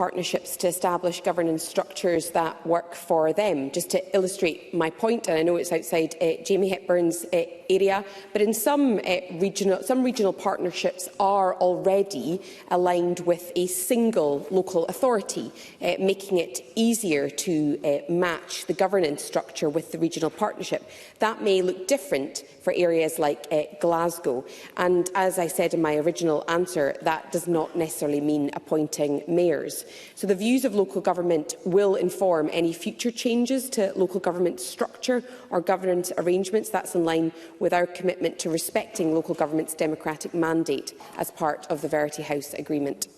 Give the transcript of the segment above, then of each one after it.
partnerships to establish governance structures that work for them. Just to illustrate my point, and I know it's outside Jamie Hepburn's area, but in some regional partnerships are already aligned with a single local authority, making it easier to match the governance structure with the regional partnership. That may look different for areas like Glasgow, and as I said in my original answer, that does not necessarily mean appointing mayors. So the views of local government will inform any future changes to local government structure or governance arrangements. That's in line with our commitment to respecting local government's democratic mandate as part of the Verity House Agreement.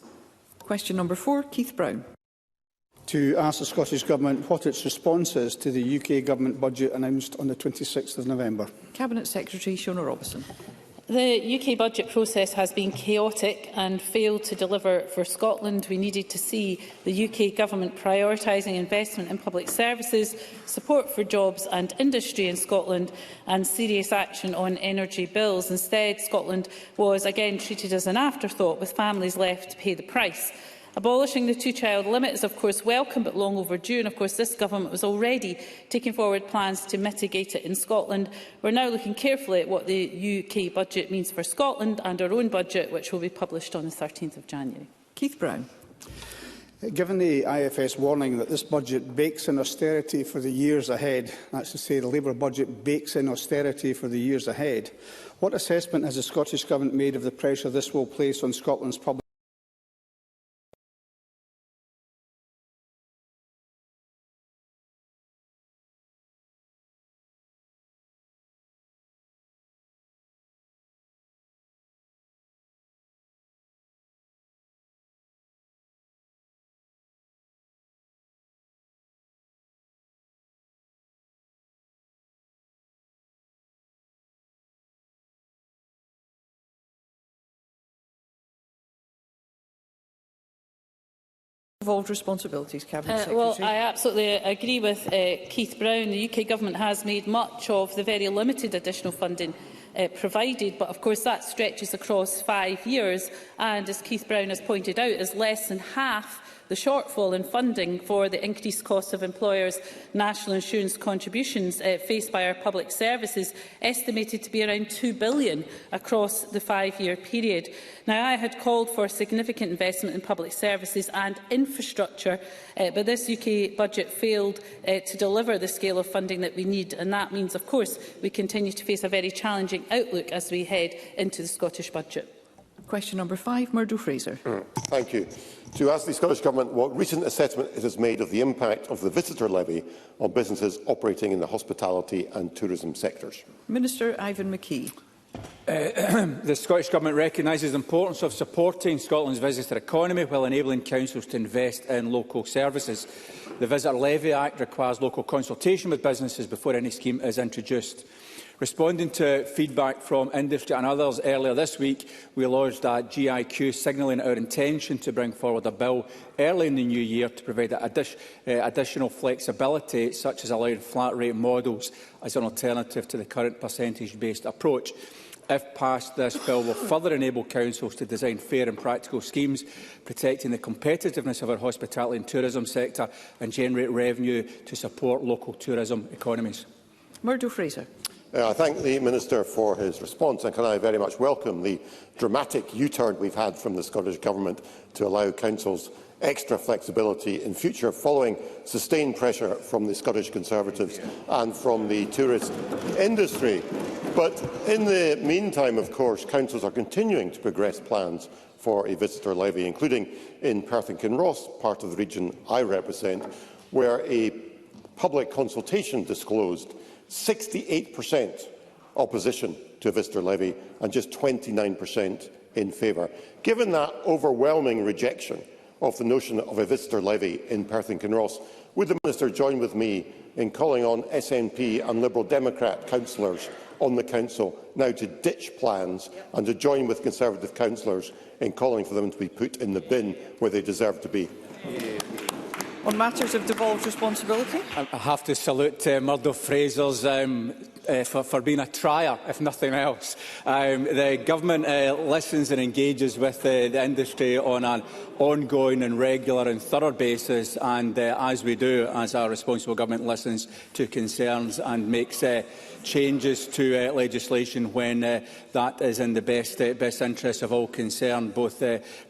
Question number 4, Keith Brown. To ask the Scottish Government what its response is to the UK Government budget announced on the 26th of November. Cabinet Secretary Shona Robertson. The UK budget process has been chaotic and failed to deliver for Scotland. We needed to see the UK Government prioritising investment in public services, support for jobs and industry in Scotland and serious action on energy bills. Instead, Scotland was again treated as an afterthought, with families left to pay the price. Abolishing the two-child limit is of course welcome but long overdue, and of course this government was already taking forward plans to mitigate it in Scotland. We're now looking carefully at what the UK budget means for Scotland and our own budget, which will be published on the 13th of January. Keith Brown. Given the IFS warning that this budget bakes in austerity for the years ahead, that's to say the Labour budget bakes in austerity for the years ahead, what assessment has the Scottish Government made of the pressure this will place on Scotland's public Devolved responsibilities, Cabinet Secretary. Well, I absolutely agree with Keith Brown. The UK Government has made much of the very limited additional funding provided, but of course that stretches across 5 years and, as Keith Brown has pointed out, is less than half the shortfall in funding for the increased cost of employers' national insurance contributions faced by our public services, estimated to be around £2 billion across the 5-year period. Now, I had called for significant investment in public services and infrastructure, but this UK budget failed to deliver the scale of funding that we need, and that means, of course, we continue to face a very challenging outlook as we head into the Scottish budget. Question number 5, Murdo Fraser. Thank you. To ask the Scottish Government what recent assessment it has made of the impact of the visitor levy on businesses operating in the hospitality and tourism sectors. Minister Ivan McKee. The Scottish Government recognises the importance of supporting Scotland's visitor economy while enabling councils to invest in local services. The Visitor Levy Act requires local consultation with businesses before any scheme is introduced. Responding to feedback from industry and others earlier this week, we lodged a GIQ signalling our intention to bring forward a bill early in the new year to provide additional flexibility, such as allowing flat-rate models as an alternative to the current percentage-based approach. If passed, this bill will further enable councils to design fair and practical schemes, protecting the competitiveness of our hospitality and tourism sector and generate revenue to support local tourism economies. Murdo Fraser. I thank the Minister for his response, and can I very much welcome the dramatic U-turn we've had from the Scottish Government to allow councils extra flexibility in future, following sustained pressure from the Scottish Conservatives and from the tourist industry. But in the meantime, of course, councils are continuing to progress plans for a visitor levy, including in Perth and Kinross, part of the region I represent, where a public consultation disclosed 68% opposition to a visitor levy and just 29% in favour. Given that overwhelming rejection of the notion of a visitor levy in Perth and Kinross, would the Minister join with me in calling on SNP and Liberal Democrat councillors on the Council now to ditch plans and to join with Conservative councillors in calling for them to be put in the bin where they deserve to be? On matters of devolved responsibility? I have to salute Murdo Fraser's for being a trier, if nothing else. The Government listens and engages with the industry on an ongoing and regular and thorough basis, and as we do, as our responsible government listens to concerns and makes changes to legislation when that is in the best interest of all concerned, both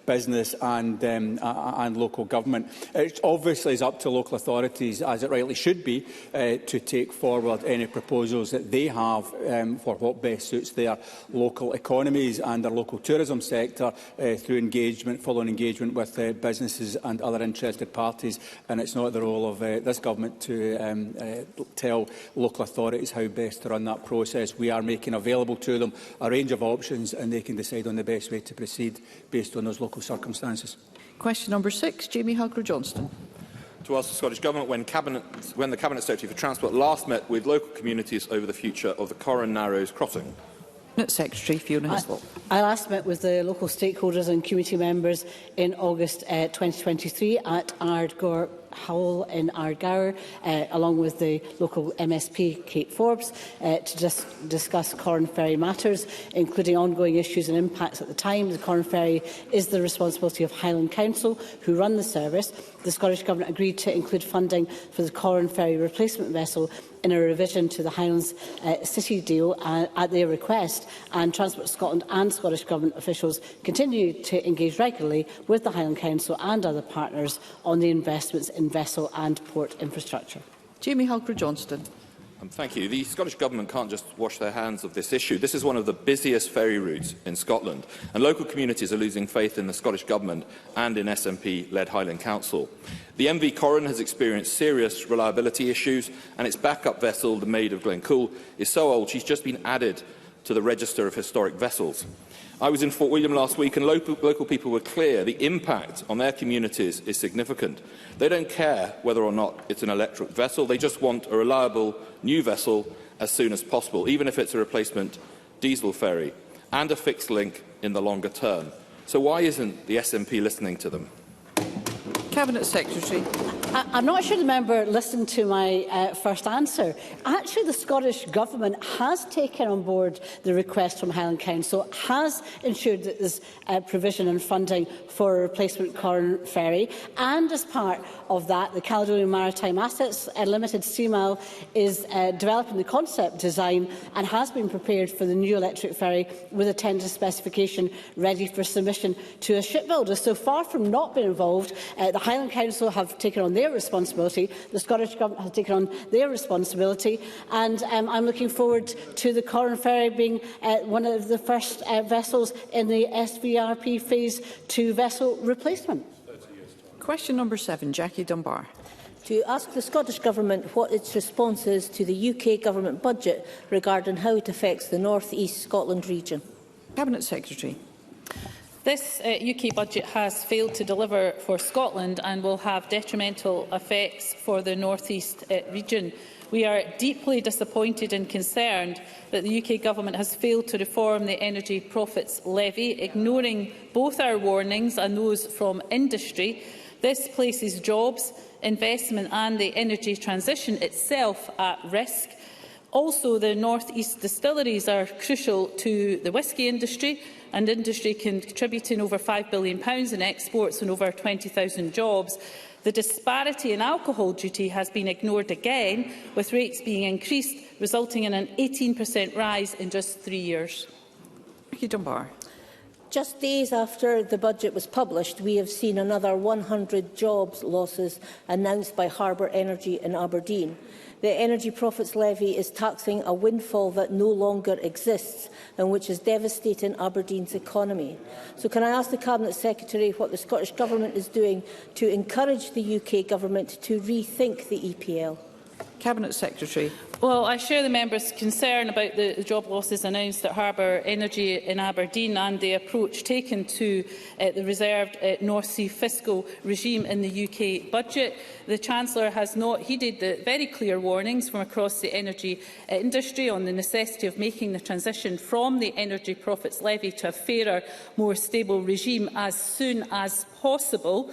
business and local government. It obviously is up to local authorities, as it rightly should be, to take forward any proposals that they have for what best suits their local economies and their local tourism sector through following engagement with businesses and other interested parties. And it's not the role of this government to tell local authorities how best to run that process. We are making available to them a range of options, and they can decide on the best way to proceed based on those local circumstances. Question number 6, Jamie Halker-Johnston. To ask the Scottish Government when the Cabinet Secretary for Transport last met with local communities over the future of the Corran Narrows crossing. Secretary Fiona Hislop. I last met with the local stakeholders and committee members in August 2023 at Ardgour Howell in Ardgour, along with the local MSP Kate Forbes, to discuss Corran Ferry matters, including ongoing issues and impacts at the time. The Corran Ferry is the responsibility of Highland Council, who run the service. The Scottish Government agreed to include funding for the Corran Ferry replacement vessel in a revision to the Highlands City deal at their request, and Transport Scotland and Scottish Government officials continue to engage regularly with the Highland Council and other partners on the investments in vessel and port infrastructure. Jamie Halker-Johnston. Thank you. The Scottish Government can't just wash their hands of this issue. This is one of the busiest ferry routes in Scotland, and local communities are losing faith in the Scottish Government and in SNP-led Highland Council. The MV Corran has experienced serious reliability issues, and its backup vessel, the Maid of Glencoe, is so old she's just been added to the Register of Historic Vessels. I was in Fort William last week, and local people were clear the impact on their communities is significant. They don't care whether or not it's an electric vessel. They just want a reliable new vessel as soon as possible, even if it's a replacement diesel ferry, and a fixed link in the longer term. So why isn't the SNP listening to them? Cabinet Secretary. I'm not sure the member listened to my first answer. Actually, the Scottish Government has taken on board the request from Highland Council, has ensured that there's provision and funding for a replacement Corran ferry, and as part of that, the Caledonian Maritime Assets Limited CMAL is developing the concept design and has been prepared for the new electric ferry with a tender specification ready for submission to a shipbuilder. So far from not being involved, the Highland Council have taken on their responsibility, the Scottish Government has taken on their responsibility, and I'm looking forward to the Corran ferry being one of the first vessels in the SVRP Phase 2 vessel replacement. Question number 7, Jackie Dunbar. To ask the Scottish Government what its response is to the UK Government budget regarding how it affects the North East Scotland region. Cabinet Secretary. This UK budget has failed to deliver for Scotland and will have detrimental effects for the North East region. We are deeply disappointed and concerned that the UK Government has failed to reform the Energy Profits Levy, ignoring both our warnings and those from industry. This places jobs, investment and the energy transition itself at risk. Also, the North East distilleries are crucial to the whisky industry, and industry contributing over £5 billion in exports and over 20,000 jobs. The disparity in alcohol duty has been ignored again, with rates being increased, resulting in an 18% rise in just 3 years. Jackie Dunbar. Just days after the budget was published, we have seen another 100 jobs losses announced by Harbour Energy in Aberdeen. The Energy Profits Levy is taxing a windfall that no longer exists and which is devastating Aberdeen's economy. So can I ask the Cabinet Secretary what the Scottish Government is doing to encourage the UK Government to rethink the EPL? Cabinet Secretary. Well, I share the member's concern about the job losses announced at Harbour Energy in Aberdeen and the approach taken to the reserved North Sea fiscal regime in the UK budget. The Chancellor has not heeded the very clear warnings from across the energy industry on the necessity of making the transition from the Energy Profits Levy to a fairer, more stable regime as soon as possible.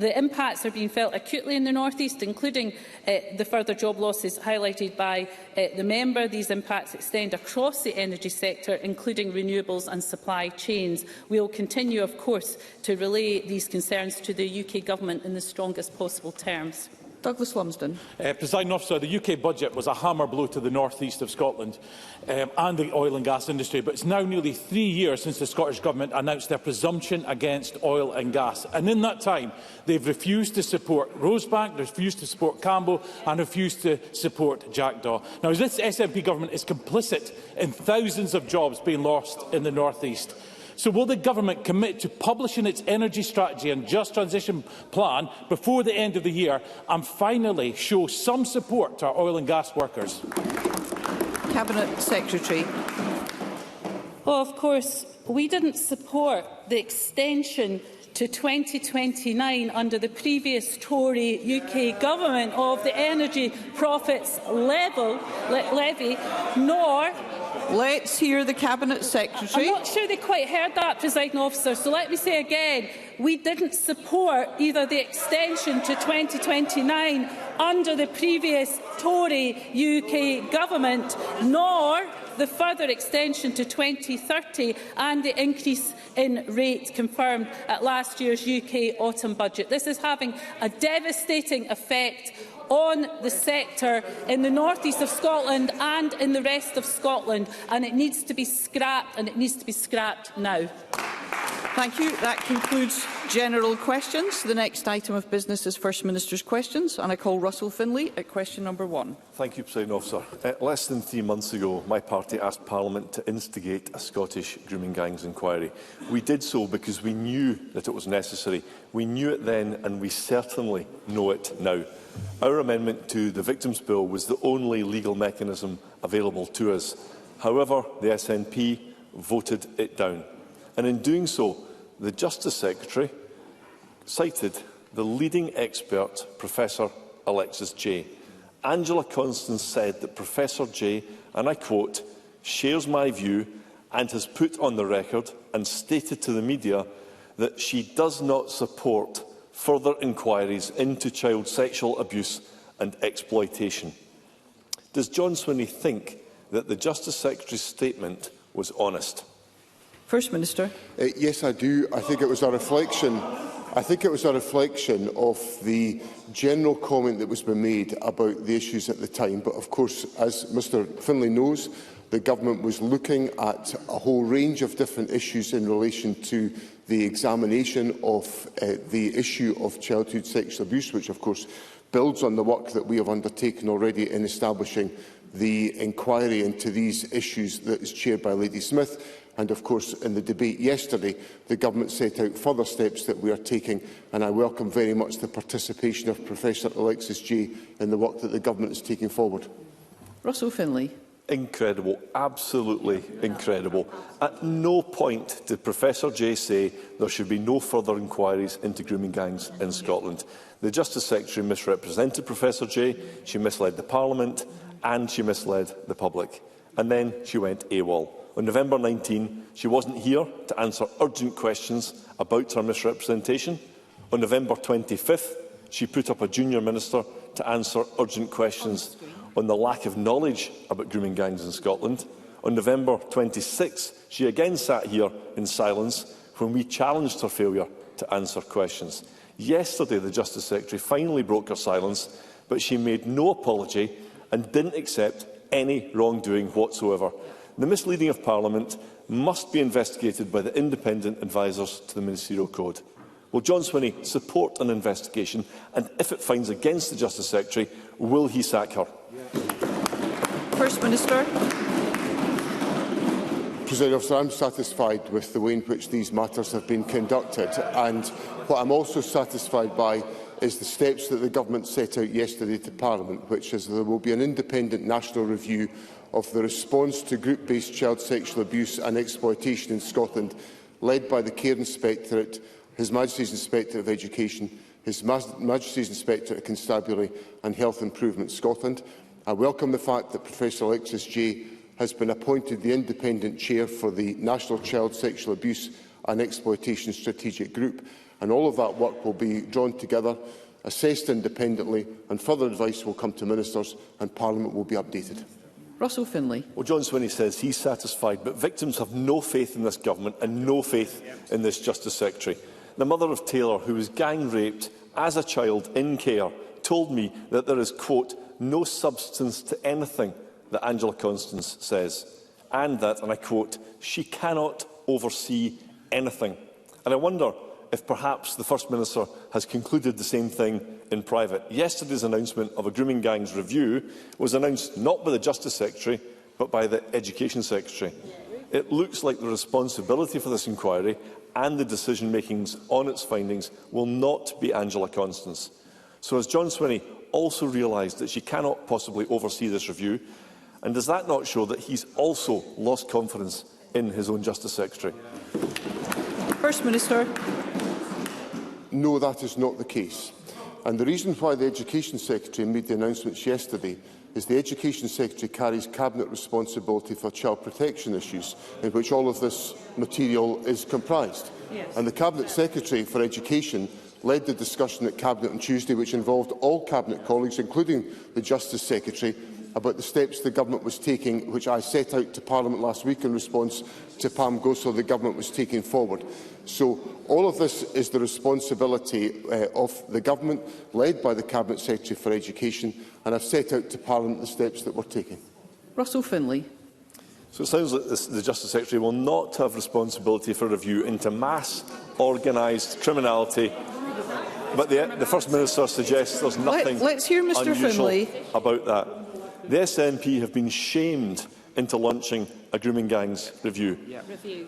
The impacts are being felt acutely in the North East, including the further job losses highlighted by the member. These impacts extend across the energy sector, including renewables and supply chains. We will continue, of course, to relay these concerns to the UK Government in the strongest possible terms. Douglas Lumsden. Presiding Officer, the UK budget was a hammer blow to the north east of Scotland and the oil and gas industry, but it's now nearly 3 years since the Scottish Government announced their presumption against oil and gas. And in that time, they've refused to support Rosebank, refused to support Campbell and refused to support Jackdaw. Now, this SNP Government is complicit in thousands of jobs being lost in the north east. So will the Government commit to publishing its energy strategy and just transition plan before the end of the year and finally show some support to our oil and gas workers? Cabinet Secretary. Well, of course, we didn't support the extension to 2029 under the previous Tory UK Government of the Energy Profits Levy, nor... Let's hear the Cabinet Secretary. I'm not sure they quite heard that, Presiding Officer, so let me say again, we didn't support either the extension to 2029 under the previous Tory UK Government, nor the further extension to 2030 and the increase in rate confirmed at last year's UK autumn budget. This is having a devastating effect on the sector in the north east of Scotland and in the rest of Scotland, and it needs to be scrapped, and it needs to be scrapped now. Thank you. That concludes general questions. The next item of business is First Minister's questions, and I call Russell Finlay at question number 1. Thank you, Presiding Officer. Less than 3 months ago, my party asked Parliament to instigate a Scottish grooming gangs inquiry. We did so because we knew that it was necessary. We knew it then, and we certainly know it now. Our amendment to the Victims' Bill was the only legal mechanism available to us. However, the SNP voted it down. And in doing so, the Justice Secretary cited the leading expert, Professor Alexis Jay. Angela Constance said that Professor Jay, and I quote, shares my view and has put on the record and stated to the media that she does not support further inquiries into child sexual abuse and exploitation. Does John Swinney think that the Justice Secretary's statement was honest? First Minister. Yes, I do. I think it was a reflection of the general comment that was being made about the issues at the time. But of course, as Mr Finlay knows, the Government was looking at a whole range of different issues in relation to the examination of the issue of childhood sexual abuse, which of course builds on the work that we have undertaken already in establishing the inquiry into these issues that is chaired by Lady Smith. And of course, in the debate yesterday, the Government set out further steps that we are taking, and I welcome very much the participation of Professor Alexis Jay in the work that the Government is taking forward. Russell Finlay. Incredible, absolutely incredible. At no point did Professor Jay say there should be no further inquiries into grooming gangs in Scotland. The Justice Secretary misrepresented Professor Jay, she misled the Parliament and she misled the public. And then she went AWOL. On November 19, she wasn't here to answer urgent questions about her misrepresentation. On November 25, she put up a junior minister to answer urgent questions on the lack of knowledge about grooming gangs in Scotland. On November 26, she again sat here in silence when we challenged her failure to answer questions. Yesterday, the Justice Secretary finally broke her silence, but she made no apology and didn't accept any wrongdoing whatsoever. The misleading of Parliament must be investigated by the independent advisers to the Ministerial Code. Will John Swinney support an investigation, and if it finds against the Justice Secretary, will he sack her? First Minister. Presiding Officer, I am satisfied with the way in which these matters have been conducted, and what I am also satisfied by is the steps that the Government set out yesterday to Parliament, which is that there will be an independent national review of the response to group-based child sexual abuse and exploitation in Scotland, led by the Care Inspectorate, His Majesty's Inspector of Education, His Majesty's Inspector at Constabulary and Health Improvement Scotland. I welcome the fact that Professor Alexis Jay has been appointed the independent chair for the National Child Sexual Abuse and Exploitation Strategic Group, And all of that work will be drawn together, assessed independently, and further advice will come to ministers and Parliament will be updated. Russell Finlay. Well, John Swinney says he's satisfied, but victims have no faith in this government and no faith in this Justice Secretary. The mother of Taylor, who was gang raped as a child in care, told me that there is, quote, no substance to anything that Angela Constance says, and that, and I quote, she cannot oversee anything. And I wonder if perhaps the First Minister has concluded the same thing in private. Yesterday's announcement of a grooming gangs review was announced not by the Justice Secretary, but by the Education Secretary. It looks like the responsibility for this inquiry and the decision-makings on its findings will not be Angela Constance. So has John Swinney also realised that she cannot possibly oversee this review? And does that not show that he's also lost confidence in his own Justice Secretary? First Minister. No, that is not the case. And the reason why the Education Secretary made the announcements yesterday is the Education Secretary carries Cabinet responsibility for child protection issues, in which all of this material is comprised. Yes. And the Cabinet Secretary for Education led the discussion at Cabinet on Tuesday, which involved all Cabinet colleagues, including the Justice Secretary, about the steps the Government was taking, which I set out to Parliament last week in response to Pam Gosal the Government was taking forward. So all of this is the responsibility of the Government, led by the Cabinet Secretary for Education, and I've set out to Parliament the steps that we're taking. Russell Finlay. So it sounds like the Justice Secretary will not have responsibility for review into mass organised criminality, but the First Minister suggests there's nothing Let's hear Mr. unusual Finlay. about that. The SNP have been shamed into launching a grooming gangs review.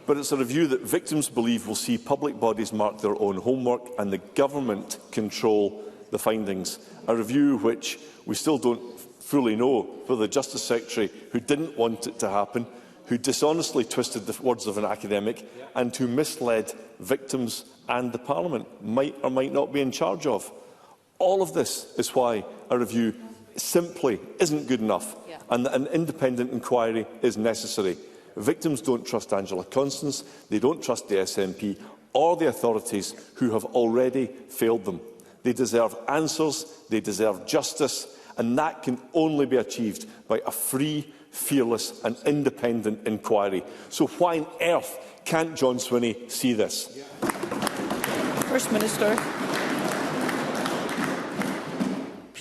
But it's a review that victims believe will see public bodies mark their own homework and the government control the findings. A review which we still don't fully know whether the Justice Secretary, who didn't want it to happen, who dishonestly twisted the words of an academic and who misled victims and the Parliament, might or might not be in charge of. All of this is why a review simply isn't good enough, and that an independent inquiry is necessary. Victims don't trust Angela Constance, they don't trust the SNP or the authorities who have already failed them. They deserve answers, they deserve justice, and that can only be achieved by a free, fearless and independent inquiry. So why on earth can't John Swinney see this? First Minister.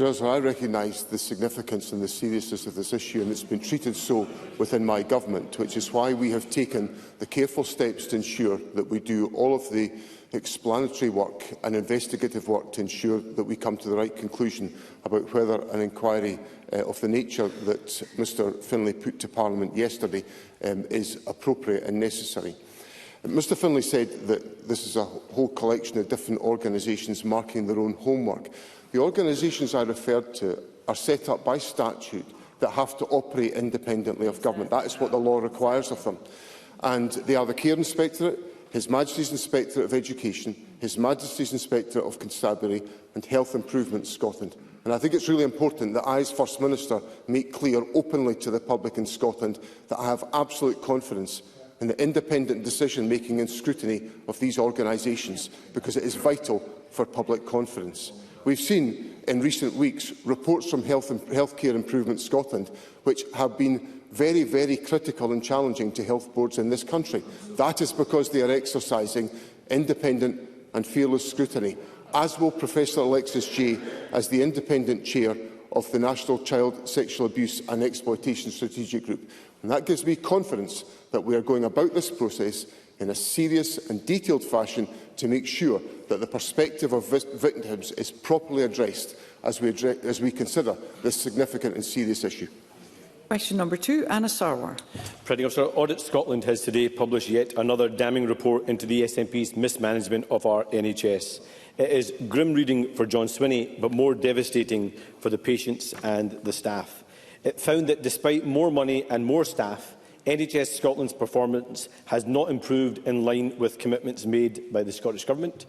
I recognise the significance and the seriousness of this issue, and it's been treated so within my government, which is why we have taken the careful steps to ensure that we do all of the explanatory work and investigative work to ensure that we come to the right conclusion about whether an inquiry of the nature that Mr Finlay put to Parliament yesterday is appropriate and necessary. Mr Finlay said that this is a whole collection of different organisations marking their own homework. The organisations I referred to are set up by statute that have to operate independently of government. That is what the law requires of them. And they are the Care Inspectorate, His Majesty's Inspectorate of Education, His Majesty's Inspectorate of Constabulary and Health Improvement Scotland. And I think it's really important that I, as First Minister, make clear openly to the public in Scotland that I have absolute confidence in the independent decision-making and scrutiny of these organisations, because it is vital for public confidence. We've seen in recent weeks reports from Healthcare Improvement Scotland which have been very, very critical and challenging to health boards in this country. That is because they are exercising independent and fearless scrutiny, as will Professor Alexis Jay as the independent chair of the National Child Sexual Abuse and Exploitation Strategic Group. And that gives me confidence that we are going about this process in a serious and detailed fashion to make sure that the perspective of victims is properly addressed as we consider this significant and serious issue. Question number 2, Anna Sarwar. Presiding Officer, Audit Scotland has today published yet another damning report into the SNP's mismanagement of our NHS. It is grim reading for John Swinney, but more devastating for the patients and the staff. It found that despite more money and more staff, NHS Scotland's performance has not improved in line with commitments made by the Scottish Government.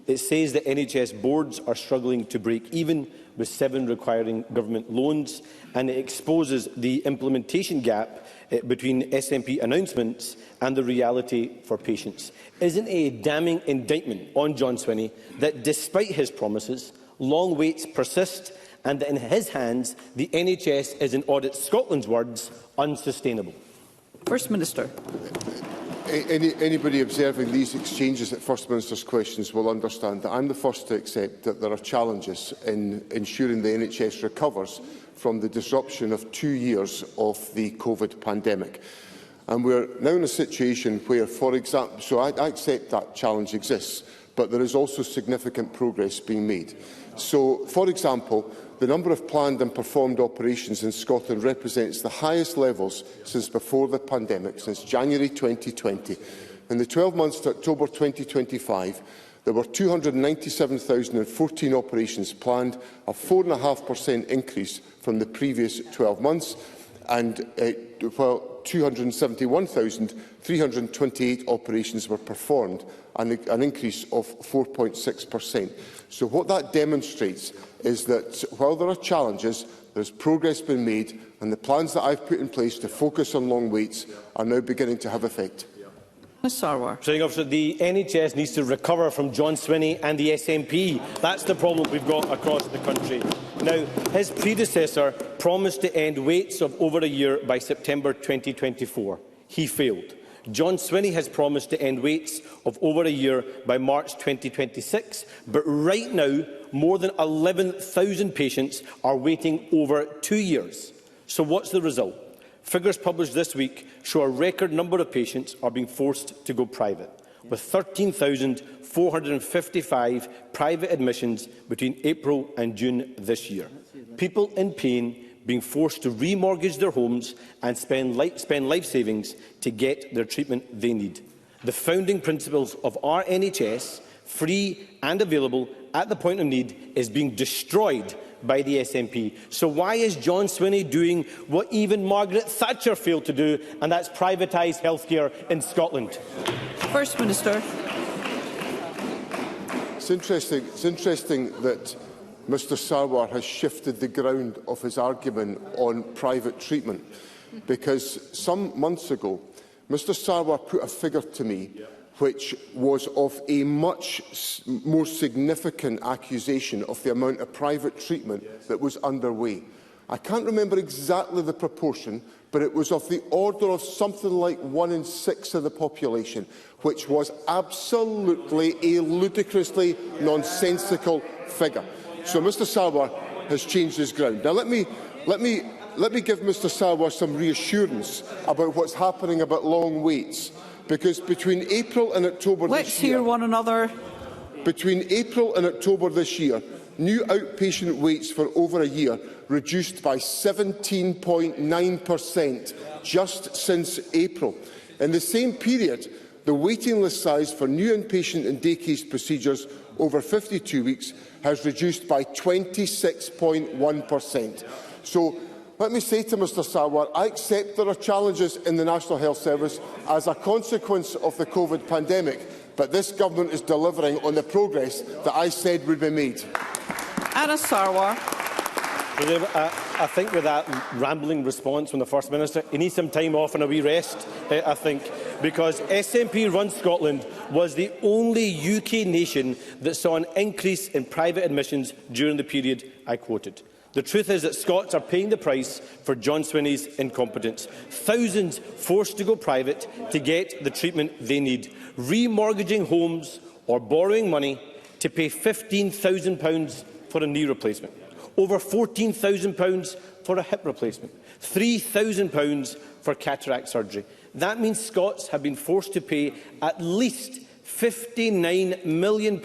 It says that NHS boards are struggling to break even, with 7 requiring government loans, and it exposes the implementation gap between SNP announcements and the reality for patients. Isn't it a damning indictment on John Swinney that, despite his promises, long waits persist and that in his hands the NHS is, in Audit Scotland's words, unsustainable? First Minister. Anybody observing these exchanges at First Minister's questions will understand that I'm the first to accept that there are challenges in ensuring the NHS recovers from the disruption of 2 years of the COVID pandemic. And we're now in a situation where, for example, so I accept that challenge exists, but there is also significant progress being made. So, for example, the number of planned and performed operations in Scotland represents the highest levels since before the pandemic, since January 2020. In the 12 months to October 2025, there were 297,014 operations planned, a 4.5% increase from the previous 12 months, and while 271,328 operations were performed, an increase of 4.6%. So what that demonstrates is that while there are challenges, there is progress being made, and the plans that I have put in place to focus on long waits are now beginning to have effect. Presiding Officer, the NHS needs to recover from John Swinney and the SNP. That's the problem we've got across the country. Now, his predecessor promised to end waits of over a year by September 2024. He failed. John Swinney has promised to end waits of over a year by March 2026, but right now, more than 11,000 patients are waiting over 2 years. So what's the result? Figures published this week show a record number of patients are being forced to go private, with 13,455 private admissions between April and June this year. People in pain being forced to remortgage their homes and spend life savings to get their treatment they need. The founding principles of our NHS, free and available at the point of need, is being destroyed by the SNP. So why is John Swinney doing what even Margaret Thatcher failed to do, and that's privatise healthcare in Scotland? First Minister. It's interesting that Mr Sarwar has shifted the ground of his argument on private treatment, because some months ago Mr Sarwar put a figure to me which was of a much more significant accusation of the amount of private treatment that was underway. I can't remember exactly the proportion, but it was of the order of something like 1 in 6 of the population, which was absolutely a ludicrously nonsensical figure. So Mr Sarwar has changed his ground. Now let me give Mr Sarwar some reassurance about what's happening about long waits. Because between April and October Let's hear one another. Between April and October this year, new outpatient waits for over a year reduced by 17.9% just since April. In the same period, the waiting list size for new inpatient and day case procedures over 52 weeks has reduced by 26.1%. So, let me say to Mr Sarwar, I accept there are challenges in the National Health Service as a consequence of the COVID pandemic, but this government is delivering on the progress that I said would be made. Anna Sarwar. I think with that rambling response from the First Minister, he needs some time off and a wee rest, I think, because SNP Run Scotland was the only UK nation that saw an increase in private admissions during the period I quoted. The truth is that Scots are paying the price for John Swinney's incompetence. Thousands forced to go private to get the treatment they need, remortgaging homes or borrowing money to pay £15,000 for a knee replacement, over £14,000 for a hip replacement, £3,000 for cataract surgery. That means Scots have been forced to pay at least £59 million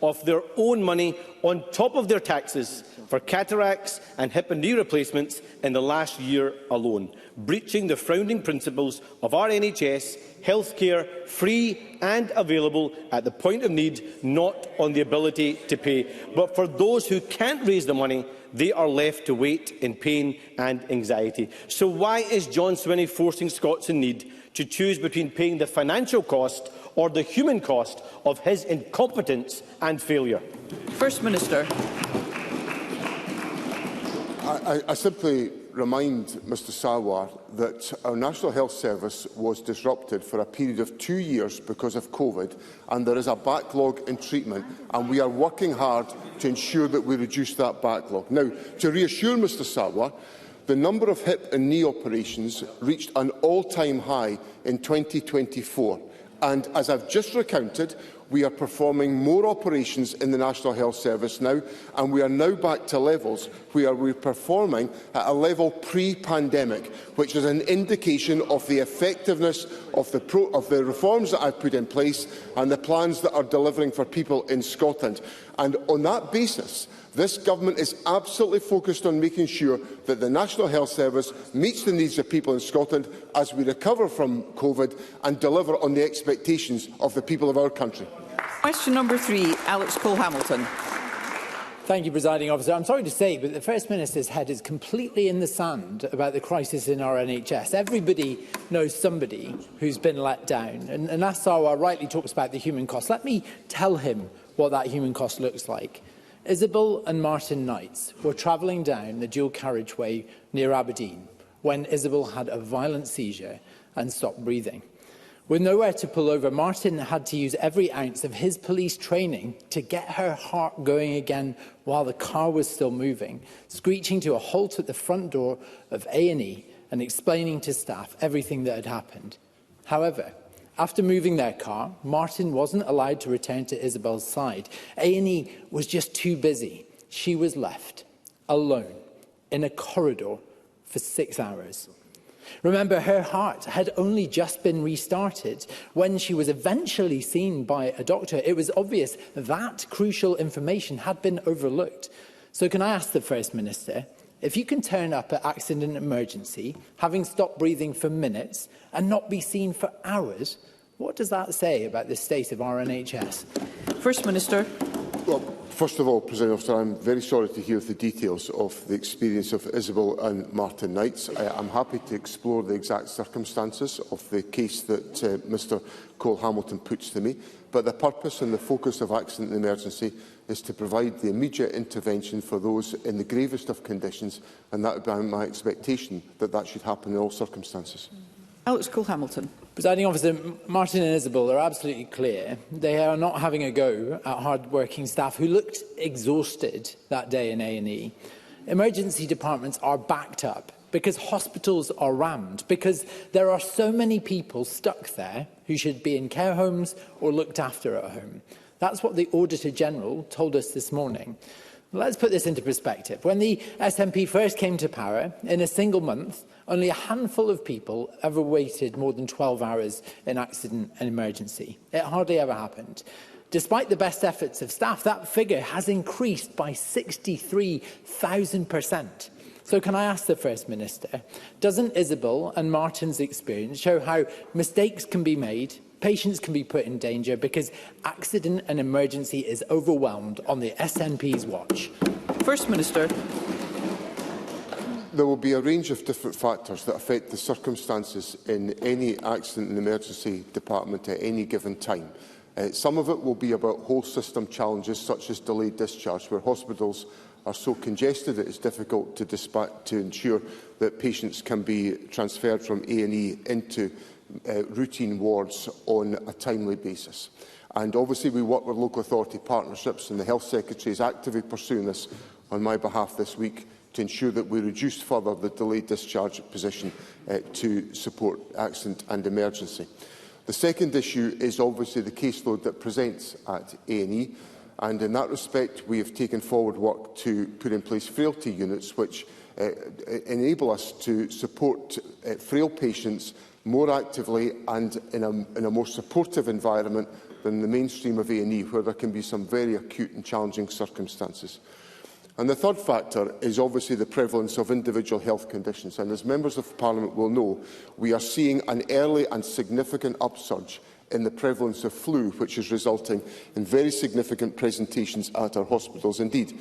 of their own money on top of their taxes for cataracts and hip and knee replacements in the last year alone, breaching the founding principles of our NHS, healthcare free and available at the point of need, not on the ability to pay. But for those who can't raise the money, they are left to wait in pain and anxiety. So why is John Swinney forcing Scots in need to choose between paying the financial cost or the human cost of his incompetence and failure? First Minister. I simply remind Mr Sarwar that our National Health Service was disrupted for a period of 2 years because of COVID, and there is a backlog in treatment, and we are working hard to ensure that we reduce that backlog. Now, to reassure Mr Sarwar, the number of hip and knee operations reached an all-time high in 2024, and as I've just recounted, we are performing more operations in the National Health Service now, and we are now back to levels where we're performing at a level pre-pandemic, which is an indication of the effectiveness of the reforms that I've put in place and the plans that are delivering for people in Scotland. And on that basis, this government is absolutely focused on making sure that the National Health Service meets the needs of people in Scotland as we recover from COVID and deliver on the expectations of the people of our country. Question number 3, Alex Cole-Hamilton. Thank you, Presiding Officer. I'm sorry to say, but the First Minister's head is completely in the sand about the crisis in our NHS. Everybody knows somebody who's been let down, and Sarwar rightly talks about the human cost. Let me tell him what that human cost looks like. Isabel and Martin Knights were travelling down the dual carriageway near Aberdeen when Isabel had a violent seizure and stopped breathing. With nowhere to pull over, Martin had to use every ounce of his police training to get her heart going again while the car was still moving, screeching to a halt at the front door of A&E and explaining to staff everything that had happened. However, after moving their car, Martin wasn't allowed to return to Isabel's side. A&E was just too busy. She was left alone in a corridor for 6 hours. Remember, her heart had only just been restarted. When she was eventually seen by a doctor, it was obvious that crucial information had been overlooked. So can I ask the First Minister, if you can turn up at accident emergency, having stopped breathing for minutes, and not be seen for hours, what does that say about the state of our NHS? First Minister. Well, first of all, President Officer, I'm very sorry to hear the details of the experience of Isabel and Martin Knights. I'm happy to explore the exact circumstances of the case that Mr Cole-Hamilton puts to me, but the purpose and the focus of accident and emergency is to provide the immediate intervention for those in the gravest of conditions, and that would be my expectation that that should happen in all circumstances. Alex Cole-Hamilton. Presiding Officer, Martin and Isabel are absolutely clear. They are not having a go at hard-working staff who looked exhausted that day in A&E. Emergency departments are backed up because hospitals are rammed, because there are so many people stuck there who should be in care homes or looked after at home. That's what the Auditor General told us this morning. Let's put this into perspective. When the SNP first came to power, in a single month, only a handful of people ever waited more than 12 hours in accident and emergency. It hardly ever happened. Despite the best efforts of staff, that figure has increased by 63,000%. So can I ask the First Minister, doesn't Isabel and Martin's experience show how mistakes can be made, patients can be put in danger because accident and emergency is overwhelmed on the SNP's watch? First Minister. There will be a range of different factors that affect the circumstances in any accident and emergency department at any given time. Some of it will be about whole system challenges such as delayed discharge, where hospitals are so congested that it's difficult to ensure that patients can be transferred from A&E into routine wards on a timely basis. And obviously we work with local authority partnerships, and the Health Secretary is actively pursuing this on my behalf this week to ensure that we reduce further the delayed discharge position to support accident and emergency. The second issue is obviously the caseload that presents at A&E, and in that respect we have taken forward work to put in place frailty units which enable us to support frail patients more actively and in a more supportive environment than the mainstream of A&E, where there can be some very acute and challenging circumstances. And the third factor is obviously the prevalence of individual health conditions. And as members of Parliament will know, we are seeing an early and significant upsurge in the prevalence of flu, which is resulting in very significant presentations at our hospitals. Indeed,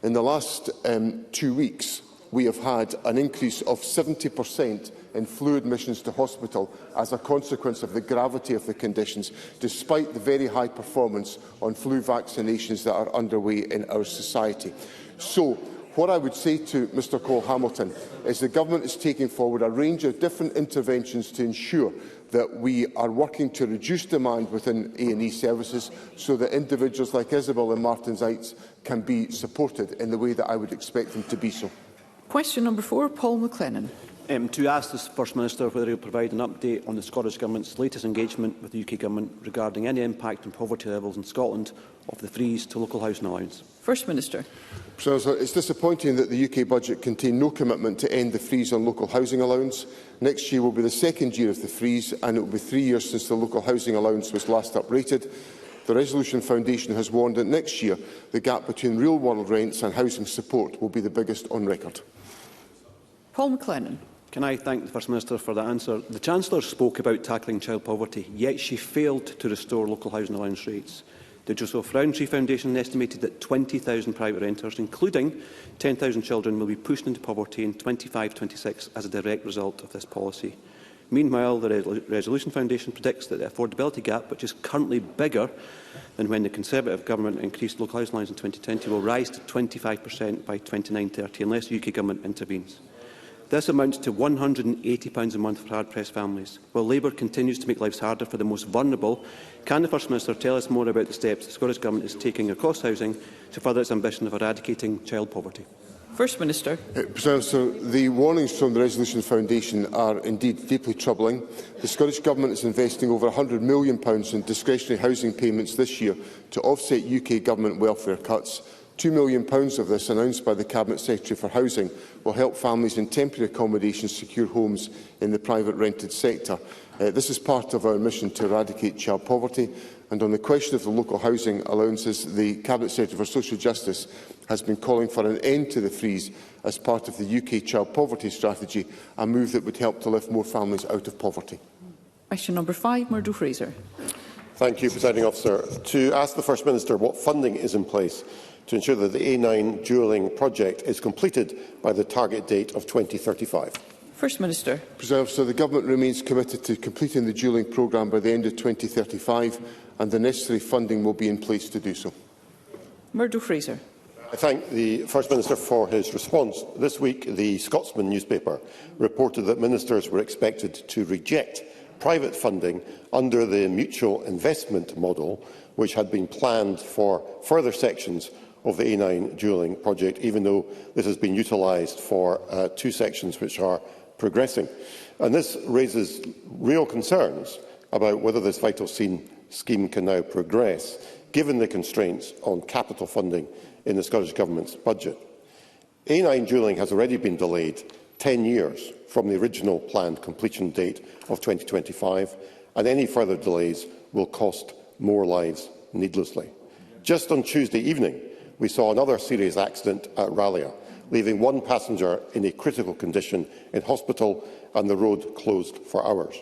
in the last 2 weeks, we have had an increase of 70% in flu admissions to hospital as a consequence of the gravity of the conditions, despite the very high performance on flu vaccinations that are underway in our society. So, what I would say to Mr Cole-Hamilton is the Government is taking forward a range of different interventions to ensure that we are working to reduce demand within A&E services so that individuals like Isabel and Martinsites can be supported in the way that I would expect them to be so. Question number 4, Paul McLennan. To ask the First Minister whether he will provide an update on the Scottish Government's latest engagement with the UK Government regarding any impact on poverty levels in Scotland of the freeze to local housing allowance. First Minister. So it's disappointing that the UK budget contained no commitment to end the freeze on local housing allowance. Next year will be the second year of the freeze, and it will be 3 years since the local housing allowance was last uprated. The Resolution Foundation has warned that next year the gap between real-world rents and housing support will be the biggest on record. Paul McLennan. Can I thank the First Minister for that answer? The Chancellor spoke about tackling child poverty, yet she failed to restore local housing allowance rates. The Joseph Rowntree Foundation estimated that 20,000 private renters, including 10,000 children, will be pushed into poverty in 25-26 as a direct result of this policy. Meanwhile, the Resolution Foundation predicts that the affordability gap, which is currently bigger than when the Conservative Government increased local housing allowance in 2020, will rise to 25% by 29-30 unless the UK Government intervenes. This amounts to £180 a month for hard-pressed families. While Labour continues to make lives harder for the most vulnerable, can the First Minister tell us more about the steps the Scottish Government is taking across housing to further its ambition of eradicating child poverty? First Minister. So the warnings from the Resolution Foundation are indeed deeply troubling. The Scottish Government is investing over £100 million in discretionary housing payments this year to offset UK Government welfare cuts. £2 million of this, announced by the Cabinet Secretary for Housing, will help families in temporary accommodation secure homes in the private rented sector. This is part of our mission to eradicate child poverty. And on the question of the local housing allowances, the Cabinet Secretary for Social Justice has been calling for an end to the freeze as part of the UK child poverty strategy, a move that would help to lift more families out of poverty. Question number 5, Murdo Fraser. Thank you, Presiding Officer. To ask the First Minister what funding is in place to ensure that the A9 dualling project is completed by the target date of 2035. First Minister. So the Government remains committed to completing the dualling programme by the end of 2035, and the necessary funding will be in place to do so. Murdo Fraser. I thank the First Minister for his response. This week, the Scotsman newspaper reported that ministers were expected to reject private funding under the mutual investment model, which had been planned for further sections of the A9 dualling project, even though this has been utilised for 2 sections which are progressing. And this raises real concerns about whether this vital scheme can now progress, given the constraints on capital funding in the Scottish Government's budget. A9 dualling has already been delayed 10 years from the original planned completion date of 2025, and any further delays will cost more lives needlessly. Just on Tuesday evening, we saw another serious accident at Rallia, leaving 1 passenger in a critical condition in hospital and the road closed for hours.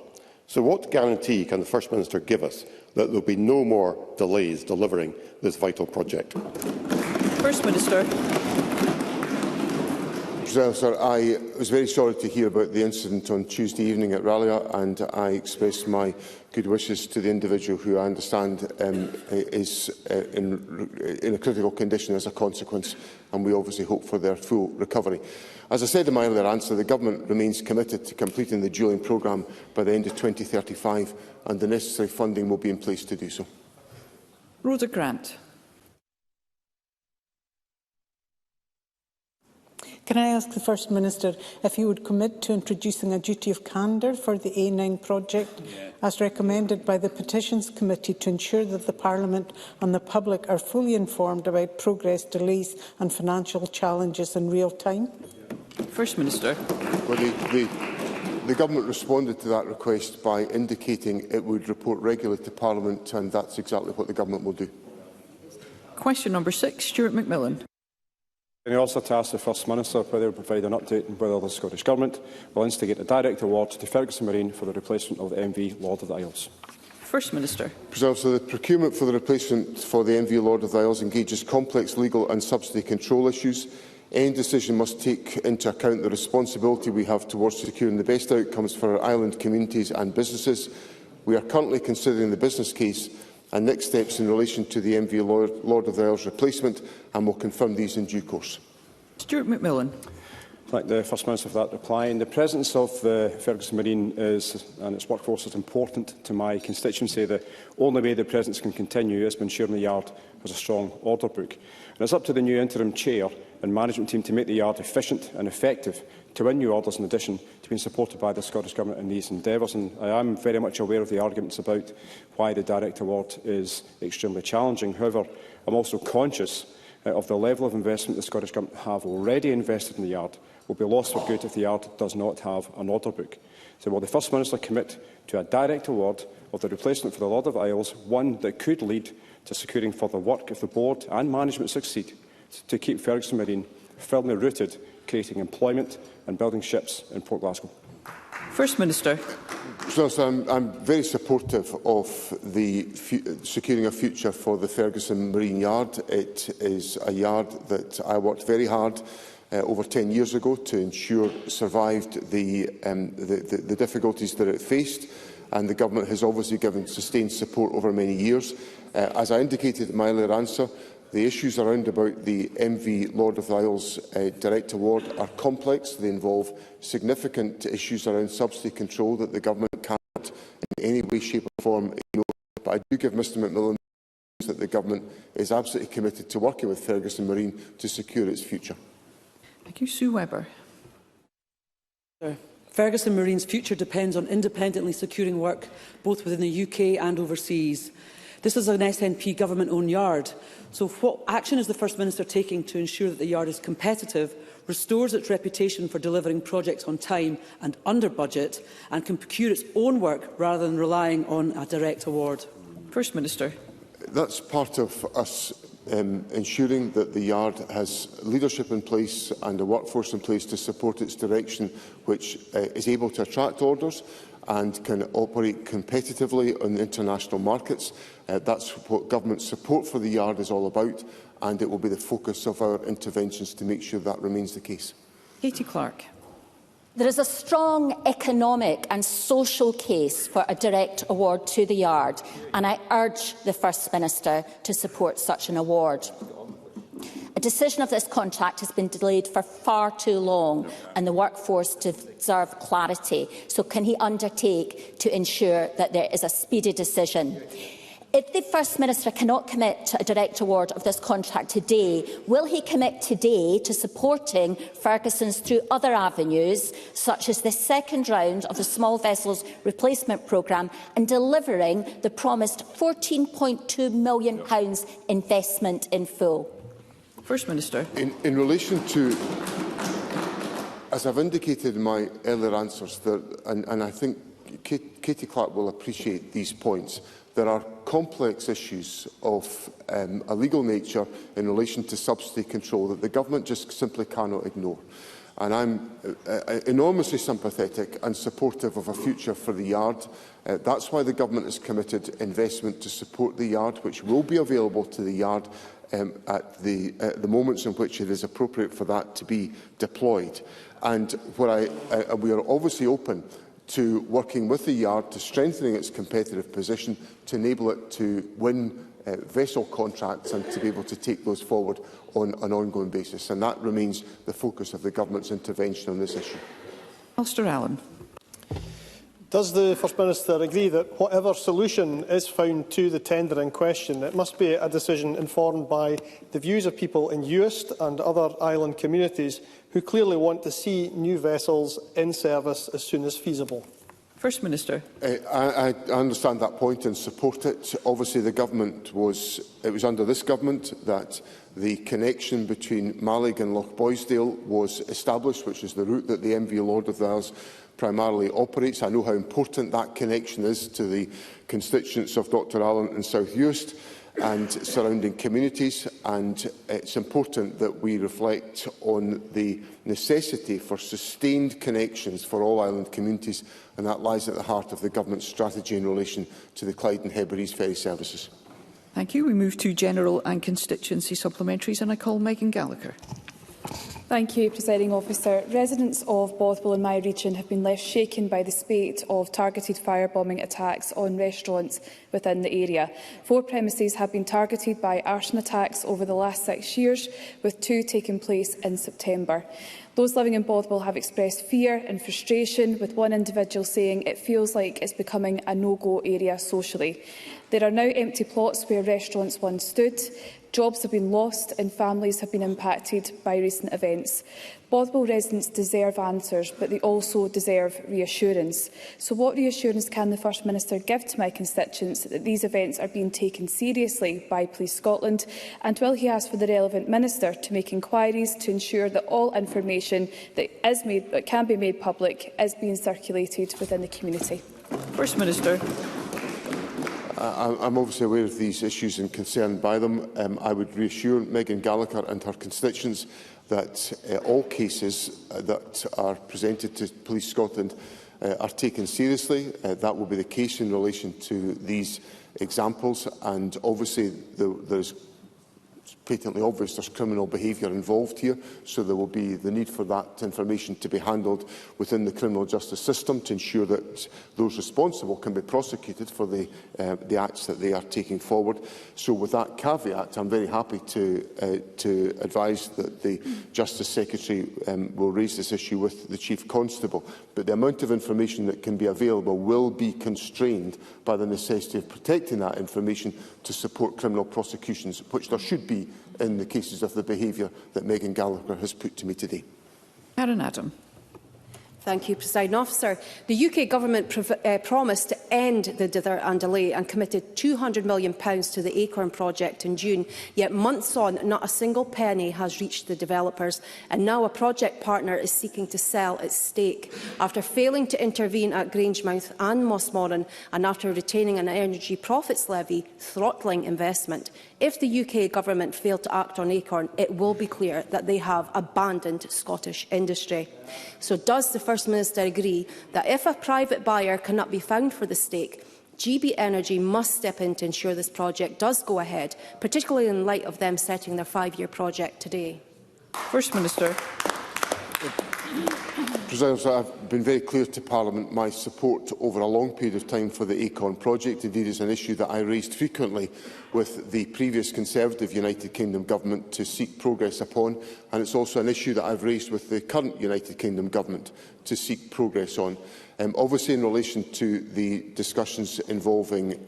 So what guarantee can the First Minister give us that there will be no more delays delivering this vital project? First Minister. Sir, I was very sorry to hear about the incident on Tuesday evening at Rallia, and I express my good wishes to the individual who I understand is in a critical condition as a consequence, and we obviously hope for their full recovery. As I said in my earlier answer, the Government remains committed to completing the dualling programme by the end of 2035, and the necessary funding will be in place to do so. Rhoda Grant. Can I ask the First Minister if he would commit to introducing a duty of candour for the A9 project, as recommended by the Petitions Committee, to ensure that the Parliament and the public are fully informed about progress, delays and financial challenges in real time? First Minister. Well, the Government responded to that request by indicating it would report regularly to Parliament, and that's exactly what the Government will do. Question number 6, Stuart McMillan. Can I also to ask the First Minister whether he will provide an update on whether the Scottish Government will instigate a direct award to Ferguson Marine for the replacement of the MV Lord of the Isles? First Minister. So the procurement for the replacement for the MV Lord of the Isles engages complex legal and subsidy control issues. Any decision must take into account the responsibility we have towards securing the best outcomes for our island communities and businesses. We are currently considering the business case and next steps in relation to the MV Lord of the Isles replacement, and will confirm these in due course. Stuart McMillan. Thank the First Minister for that reply. And the presence of the Ferguson Marine and its workforce is important to my constituency. The only way the presence can continue is to ensure the Yard has a strong order book. And it's up to the new interim chair and management team to make the Yard efficient and effective to win new orders, in addition to being supported by the Scottish Government in these endeavours. And I am very much aware of the arguments about why the direct award is extremely challenging. However, I'm also conscious of the level of investment the Scottish Government have already invested in the Yard will be lost for good if the Yard does not have an order book. So will the First Minister commit to a direct award of the replacement for the Lord of the Isles, one that could lead to securing further work if the Board and management succeed to keep Ferguson Marine firmly rooted, creating employment and building ships in Port Glasgow? First Minister. So I'm very supportive of securing a future for the Ferguson Marine Yard. It is a yard that I worked very hard over 10 years ago to ensure survived the difficulties that it faced, and the Government has obviously given sustained support over many years. As I indicated in my earlier answer, the issues around about the MV Lord of the Isles direct award are complex. They involve significant issues around subsidy control that the Government cannot in any way, shape or form ignore. But I do give Mr McMillan that the Government is absolutely committed to working with Ferguson Marine to secure its future. Thank you. Sue Webber. Ferguson Marine's future depends on independently securing work both within the UK and overseas. This is an SNP government-owned yard, so what action is the First Minister taking to ensure that the yard is competitive, restores its reputation for delivering projects on time and under budget, and can procure its own work rather than relying on a direct award? First Minister. That's part of us ensuring that the Yard has leadership in place and a workforce in place to support its direction, which is able to attract orders and can operate competitively on international markets. That's what government support for the Yard is all about, and it will be the focus of our interventions to make sure that remains the case. Katie Clark. There is a strong economic and social case for a direct award to the Yard, and I urge the First Minister to support such an award. A decision of this contract has been delayed for far too long, and the workforce deserve clarity. So can he undertake to ensure that there is a speedy decision? If the First Minister cannot commit to a direct award of this contract today, will he commit today to supporting Ferguson's through other avenues, such as the second round of the Small Vessels Replacement Programme, and delivering the promised £14.2 million investment in full? First Minister. In relation to, as I've indicated in my earlier answers, and I think Katie Clark will appreciate these points, there are complex issues of a legal nature in relation to subsidy control that the Government just simply cannot ignore. And I'm enormously sympathetic and supportive of a future for the Yard. That's why the Government has committed investment to support the Yard, which will be available to the Yard at the moments in which it is appropriate for that to be deployed. And we are obviously open to working with the Yard to strengthening its competitive position to enable it to win vessel contracts and to be able to take those forward on an ongoing basis. And that remains the focus of the Government's intervention on this issue. Alistair Allen. Does the First Minister agree that whatever solution is found to the tender in question, it must be a decision informed by the views of people in Uist and other island communities who clearly want to see new vessels in service as soon as feasible? First Minister. I understand that point and support it. Obviously, it was under this Government that the connection between Mallaig and Loch Boisdale was established, which is the route that the MV Lord of the Isles primarily operates. I know how important that connection is to the constituents of Dr Allen in South Uist and surrounding communities, and it's important that we reflect on the necessity for sustained connections for all island communities, and that lies at the heart of the Government's strategy in relation to the Clyde and Hebrides ferry services. Thank you. We move to general and constituency supplementaries, and I call Megan Gallagher. Thank you, Presiding Officer. Residents of Bothwell in my region have been left shaken by the spate of targeted firebombing attacks on restaurants within the area. 4 premises have been targeted by arson attacks over the last 6 years, with 2 taking place in September. Those living in Bothwell have expressed fear and frustration, with one individual saying it feels like it's becoming a no-go area socially. There are now empty plots where restaurants once stood. Jobs have been lost and families have been impacted by recent events. Bothwell residents deserve answers, but they also deserve reassurance. So what reassurance can the First Minister give to my constituents that these events are being taken seriously by Police Scotland? And will he ask for the relevant minister to make inquiries to ensure that all information that can be made public is being circulated within the community? First Minister. I'm obviously aware of these issues and concerned by them. I would reassure Megan Gallagher and her constituents that all cases that are presented to Police Scotland are taken seriously. That will be the case in relation to these examples, and obviously there's patently obvious there's criminal behaviour involved here, so there will be the need for that information to be handled within the criminal justice system to ensure that those responsible can be prosecuted for the acts that they are taking forward. So with that caveat, I'm very happy to advise that the Justice Secretary will raise this issue with the Chief Constable, but the amount of information that can be available will be constrained by the necessity of protecting that information to support criminal prosecutions, which there should be in the cases of the behaviour that Megan Gallagher has put to me today. Corran Adam. Thank you, Presiding Officer. The UK Government promised to end the dither and delay and committed £200 million to the Acorn project in June, yet months on, not a single penny has reached the developers, and now a project partner is seeking to sell its stake. After failing to intervene at Grangemouth and Mossmoran, and after retaining an energy profits levy throttling investment, if the UK Government fail to act on Acorn, it will be clear that they have abandoned Scottish industry. So does the First Minister agree that if a private buyer cannot be found for the stake, GB Energy must step in to ensure this project does go ahead, particularly in light of them setting their 5-year project today? First Minister. President, I've been very clear to Parliament my support over a long period of time for the Acorn project. Indeed, is an issue that I raised frequently with the previous Conservative United Kingdom Government to seek progress upon, and it's also an issue that I've raised with the current United Kingdom Government to seek progress on. Obviously, in relation to the discussions involving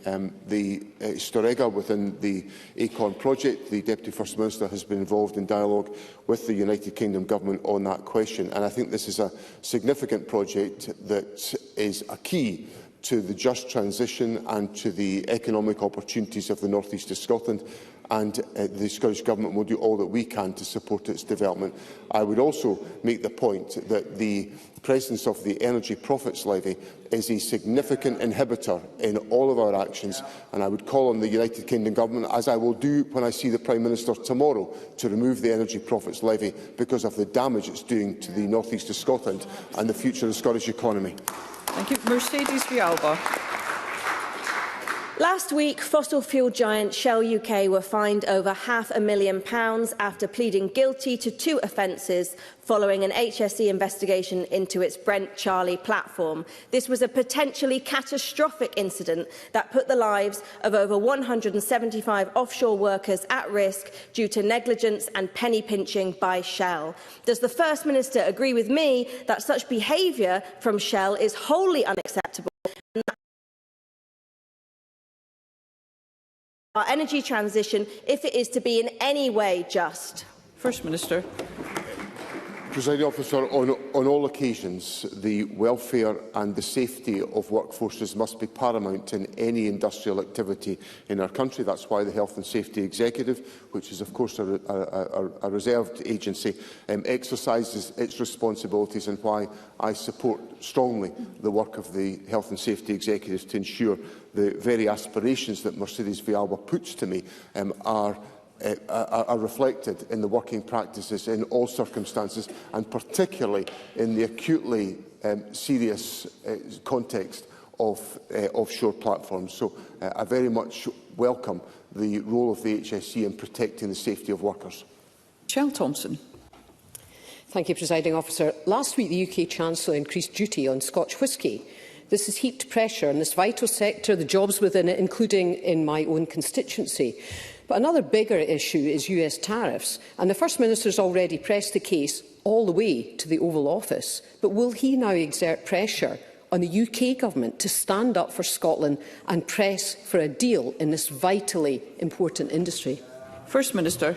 the Storega within the Acorn project, the Deputy First Minister has been involved in dialogue with the United Kingdom Government on that question. And I think this is a significant project that is a key to the just transition and to the economic opportunities of the North East of Scotland. And the Scottish Government will do all that we can to support its development. I would also make the point that the presence of the energy profits levy is a significant inhibitor in all of our actions, and I would call on the United Kingdom Government, as I will do when I see the Prime Minister tomorrow, to remove the energy profits levy because of the damage it's doing to the North East of Scotland and the future of the Scottish economy. Thank you. Mercedes Vialba. Last week, fossil fuel giant Shell UK were fined over £500,000 after pleading guilty to 2 offences following an HSE investigation into its Brent Charlie platform. This was a potentially catastrophic incident that put the lives of over 175 offshore workers at risk due to negligence and penny pinching by Shell. Does the First Minister agree with me that such behaviour from Shell is wholly unacceptable and that our energy transition, if it is to be in any way just? First Minister. Presiding Officer, on all occasions, the welfare and the safety of workforces must be paramount in any industrial activity in our country. That's why the Health and Safety Executive, which is of course a reserved agency, exercises its responsibilities, and why I support strongly the work of the Health and Safety Executive to ensure the very aspirations that Mercedes Vialba puts to me are reflected in the working practices in all circumstances, and particularly in the acutely serious context of offshore platforms. So I very much welcome the role of the HSE in protecting the safety of workers. Michelle Thompson. Thank you, Presiding Officer. Last week, the UK Chancellor increased duty on Scotch whisky. This has heaped pressure on this vital sector, the jobs within it, including in my own constituency. But another bigger issue is US tariffs, and the First Minister has already pressed the case all the way to the Oval Office. But will he now exert pressure on the UK Government to stand up for Scotland and press for a deal in this vitally important industry? First Minister.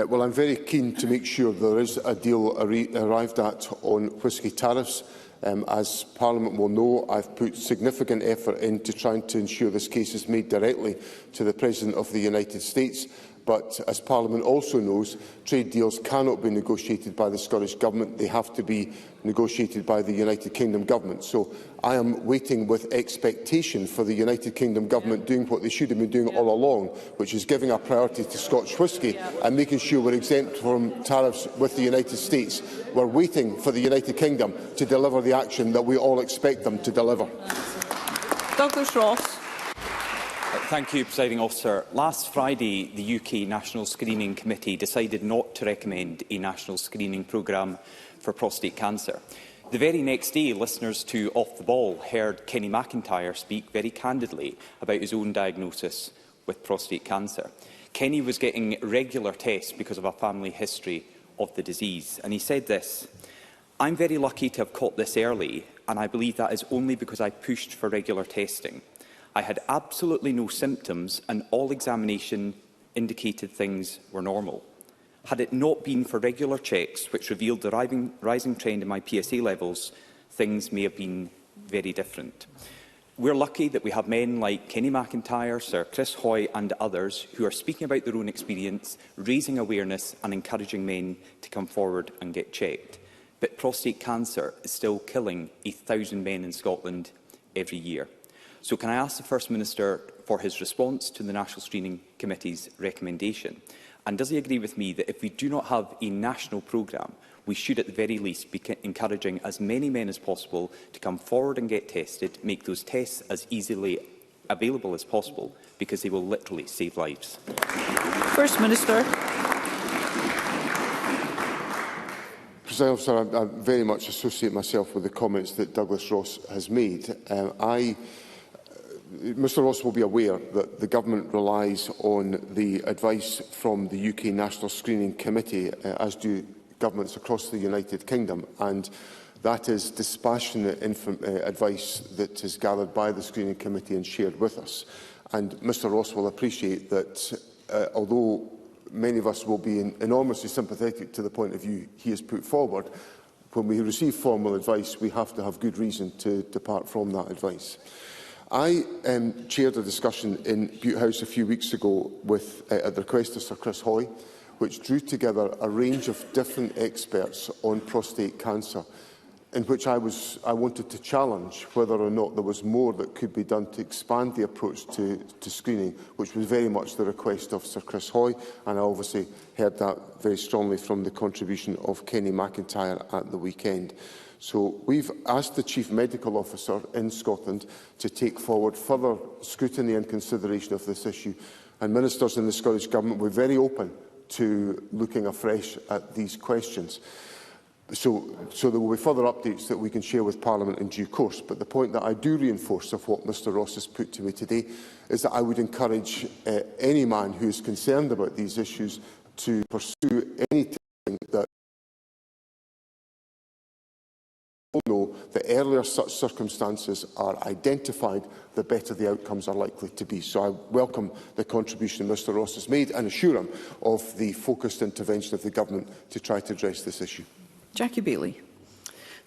Well, I'm very keen to make sure there is a deal arrived at on whisky tariffs. As Parliament will know, I've put significant effort into trying to ensure this case is made directly to the President of the United States. But, as Parliament also knows, trade deals cannot be negotiated by the Scottish Government. They have to be negotiated by the United Kingdom Government. So I am waiting with expectation for the United Kingdom Government doing what they should have been doing all along, which is giving a priority to Scotch whisky and making sure we're exempt from tariffs with the United States. We're waiting for the United Kingdom to deliver the action that we all expect them to deliver. Douglas Ross. Thank you, Presiding Officer. Last Friday, the UK National Screening Committee decided not to recommend a national screening programme for prostate cancer. The very next day, listeners to Off the Ball heard Kenny McIntyre speak very candidly about his own diagnosis with prostate cancer. Kenny was getting regular tests because of a family history of the disease, and he said this: "I'm very lucky to have caught this early, and I believe that is only because I pushed for regular testing. I had absolutely no symptoms and all examination indicated things were normal. Had it not been for regular checks which revealed the rising trend in my PSA levels, things may have been very different." We're lucky that we have men like Kenny McIntyre, Sir Chris Hoy and others who are speaking about their own experience, raising awareness and encouraging men to come forward and get checked. But prostate cancer is still killing 1,000 men in Scotland every year. So can I ask the First Minister for his response to the National Screening Committee's recommendation? And does he agree with me that if we do not have a national programme, we should at the very least be encouraging as many men as possible to come forward and get tested, make those tests as easily available as possible, because they will literally save lives? First Minister. President Officer, I very much associate myself with the comments that Douglas Ross has made. Mr Ross will be aware that the Government relies on the advice from the UK National Screening Committee, as do governments across the United Kingdom, and that is dispassionate advice that is gathered by the Screening Committee and shared with us. And Mr Ross will appreciate that, although many of us will be enormously sympathetic to the point of view he has put forward, when we receive formal advice, we have to have good reason to depart from that advice. I chaired a discussion in Butte House a few weeks ago at the request of Sir Chris Hoy, which drew together a range of different experts on prostate cancer, in which I wanted to challenge whether or not there was more that could be done to expand the approach to screening, which was very much the request of Sir Chris Hoy, and I obviously heard that very strongly from the contribution of Kenny McIntyre at the weekend. So we've asked the Chief Medical Officer in Scotland to take forward further scrutiny and consideration of this issue, and ministers in the Scottish Government were very open to looking afresh at these questions. So there will be further updates that we can share with Parliament in due course. But the point that I do reinforce of what Mr Ross has put to me today is that I would encourage any man who is concerned about these issues to pursue any testing that know the earlier such circumstances are identified, the better the outcomes are likely to be. So I welcome the contribution Mr Ross has made and assure him of the focused intervention of the Government to try to address this issue. Jackie Bailey.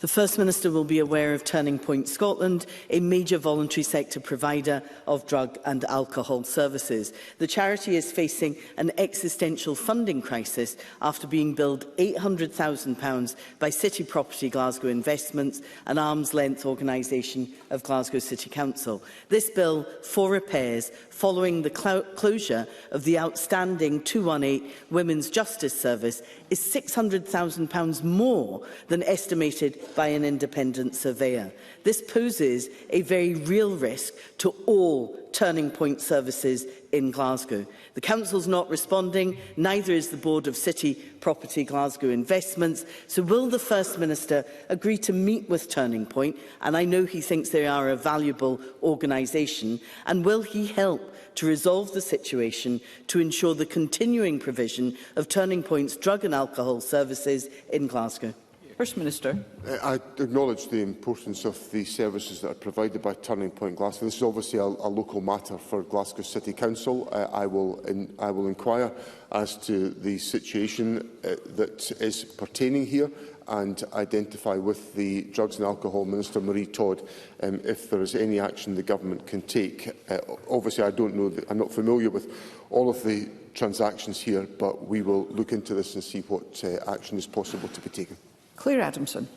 The First Minister will be aware of Turning Point Scotland, a major voluntary sector provider of drug and alcohol services. The charity is facing an existential funding crisis after being billed £800,000 by City Property Glasgow Investments, an arm's-length organisation of Glasgow City Council. This bill for repairs following the closure of the outstanding 218 Women's Justice Service is £600,000 more than estimated by an independent surveyor. This poses a very real risk to all Turning Point services in Glasgow. The Council's not responding, neither is the Board of City Property Glasgow Investments. So will the First Minister agree to meet with Turning Point, and I know he thinks they are a valuable organisation, and will he help to resolve the situation to ensure the continuing provision of Turning Point's drug and alcohol services in Glasgow? First Minister. I acknowledge the importance of the services that are provided by Turning Point Glasgow. This is obviously a local matter for Glasgow City Council. I will inquire as to the situation that is pertaining here and identify with the Drugs and Alcohol Minister, Marie Todd, if there is any action the Government can take. Obviously, I don't know, I'm not familiar with all of the transactions here, but we will look into this and see what action is possible to be taken. Claire Adamson.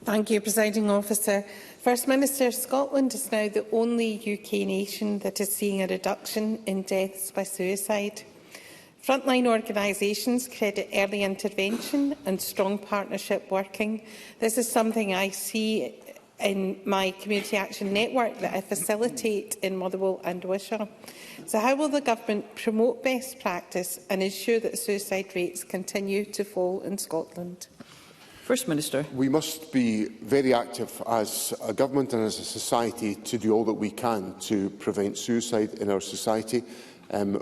Thank you, Presiding Officer. First Minister, Scotland is now the only UK nation that is seeing a reduction in deaths by suicide. Frontline organisations credit early intervention and strong partnership working. This is something I see in my community action network that I facilitate in Motherwell and Wishaw. So how will the Government promote best practice and ensure that suicide rates continue to fall in Scotland? First Minister. We must be very active as a government and as a society to do all that we can to prevent suicide in our society.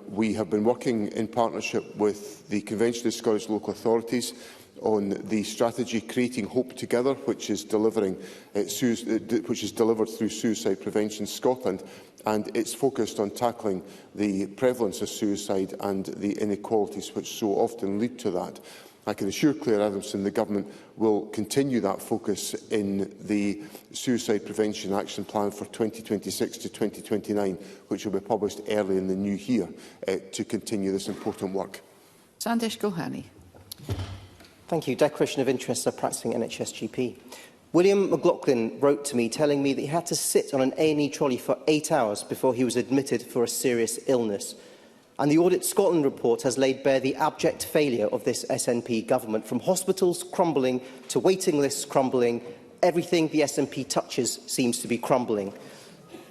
We have been working in partnership with the Convention of Scottish Local Authorities on the strategy Creating Hope Together, which is delivered through Suicide Prevention Scotland, and it's focused on tackling the prevalence of suicide and the inequalities which so often lead to that. I can assure Claire Adamson the Government will continue that focus in the Suicide Prevention Action Plan for 2026 to 2029, which will be published early in the new year, to continue this important work. Sandesh Gohani. Thank you. Declaration of interest of practising NHS GP. William McLaughlin wrote to me telling me that he had to sit on an A&E trolley for 8 hours before he was admitted for a serious illness. And the Audit Scotland report has laid bare the abject failure of this SNP government, from hospitals crumbling to waiting lists crumbling. Everything the SNP touches seems to be crumbling.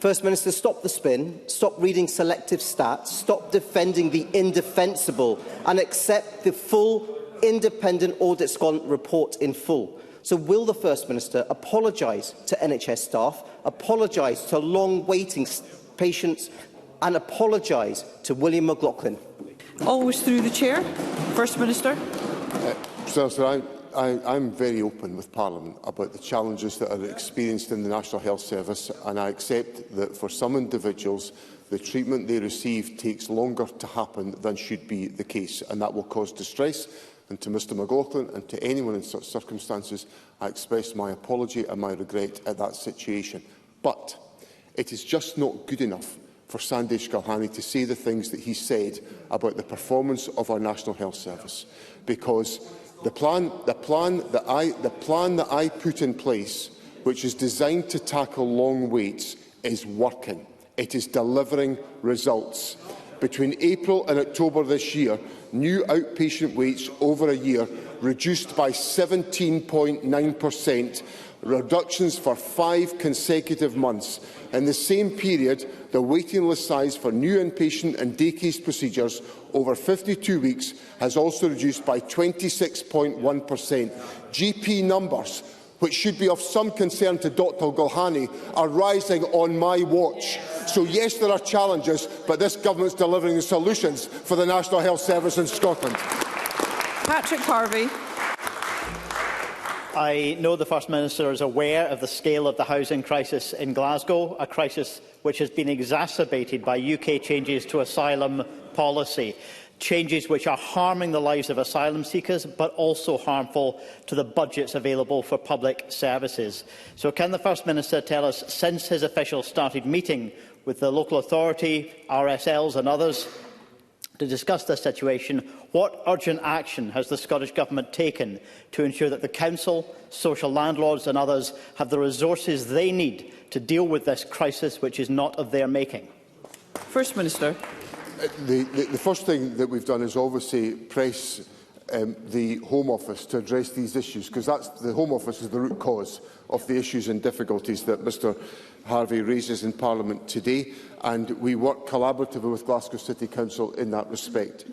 First Minister, stop the spin, stop reading selective stats, stop defending the indefensible and accept the full independent Audit Scotland report in full. So will the First Minister apologise to NHS staff, apologise to long waiting patients and apologise to William McLaughlin? Always through the Chair. First Minister. Sir, I'm very open with Parliament about the challenges that are experienced in the National Health Service, and I accept that for some individuals the treatment they receive takes longer to happen than should be the case, and that will cause distress. And to Mr McLaughlin and to anyone in such circumstances, I express my apology and my regret at that situation. But it is just not good enough for Sandesh Gohani to say the things that he said about the performance of our National Health Service, because the plan that I put in place, which is designed to tackle long waits, is working. It is delivering results. Between April and October this year, new outpatient waits over a year reduced by 17.9%, reductions for 5 consecutive months. In the same period, the waiting list size for new inpatient and day case procedures over 52 weeks has also reduced by 26.1%. GP numbers, which should be of some concern to Dr Gohani, are rising on my watch. So yes, there are challenges, but this government is delivering the solutions for the National Health Service in Scotland. Patrick Harvey. I know the First Minister is aware of the scale of the housing crisis in Glasgow, a crisis which has been exacerbated by UK changes to asylum policy, changes which are harming the lives of asylum seekers but also harmful to the budgets available for public services. So can the First Minister tell us, since his officials started meeting with the local authority, RSLs and others to discuss this situation, what urgent action has the Scottish Government taken to ensure that the Council, social landlords and others have the resources they need to deal with this crisis, which is not of their making? First Minister. The first thing that we've done is obviously press the Home Office to address these issues, because the Home Office is the root cause of the issues and difficulties that Mr Harvey raises in Parliament today, and we work collaboratively with Glasgow City Council in that respect.